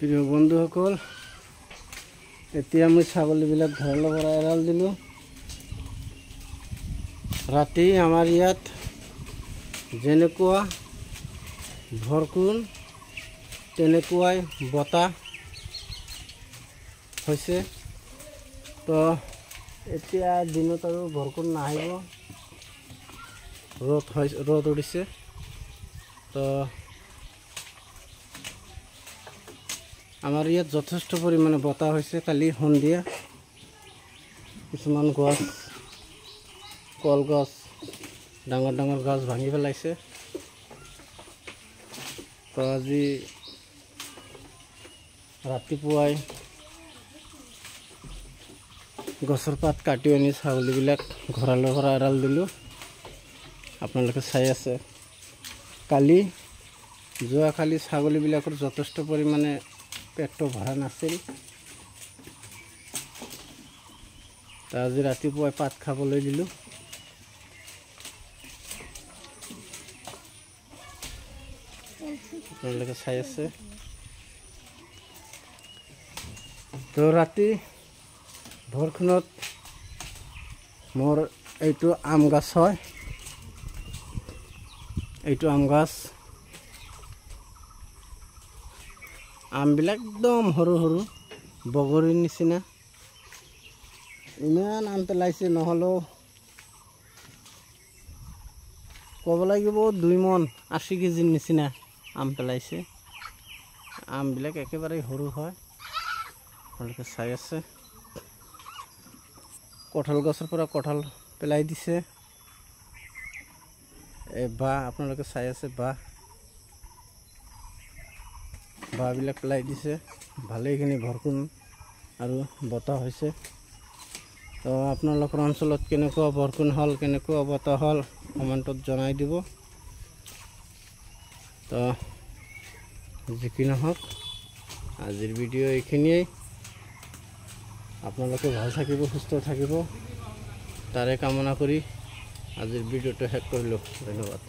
প্ৰিয় বন্ধুসকল, এতিয়া আমি ছাগলীবিলাক ঘৰলৈ পৰা এৰাল দিলোঁ। ৰাতি আমাৰ ইয়াত যেনেকুৱা ভৰকুন তেনেকুৱাই বতাহ হৈছে। তো এতিয়া দিনত আৰু ভৰকুন নাহিব, ৰ'দ উঠিছে। তো আমাৰ ইয়াত যথেষ্ট পৰিমাণে বতাহ হৈছে। কালি সন্ধিয়া কিছুমান গছ, কলগছ, ডাঙৰ ডাঙৰ গছ ভাঙি পেলাইছে। তো আজি ৰাতিপুৱাই গছৰ পাত কাটি আনি ছাগলীবিলাক ঘৰলৈ পৰা এৰাল দিলোঁ। আপোনালোকে চাই আছে, যোৱাকালি ছাগলীবিলাকৰ যথেষ্ট পৰিমাণে পেটটো ভৰা নাছিল। আজি ৰাতিপুৱাই পাত খাবলৈ দিলোঁ। আপোনালোকে চাই আছে। তো ৰাতি ভৰখনত মোৰ এইটো আম গাছ হয়, এইটো আম গাছ। আমবিলাক একদম সৰু সৰু বগৰীৰ নিচিনা। ইমান আম পেলাইছে, নহ'লেও ক'ব লাগিব 2 মন 80 কেজিৰ নিচিনা আম পেলাইছে। আমবিলাক একেবাৰে সৰু হয়, আপোনালোকে চাই আছে। কঁঠাল গছৰ পৰা কঁঠাল পেলাই দিছে। এই বাঁহ আপোনালোকে চাই আছে, বাঁহবিলাক পেলাই দিছে। ভালেইখিনি ভৰকুন আৰু বতাহ হৈছে। তো আপোনালোকৰ অঞ্চলত কেনেকুৱা বৰষুণ হ'ল, কেনেকুৱা বতাহ হ'ল কমেণ্টত জনাই দিব। তো যি কি নহওক, আজিৰ ভিডিঅ' এইখিনিয়েই। আপোনালোকে ভাল থাকিব, সুস্থ থাকিব, তাৰে কামনা কৰি আজিৰ ভিডিঅ'টো শেষ কৰিলোঁ। ধন্যবাদ।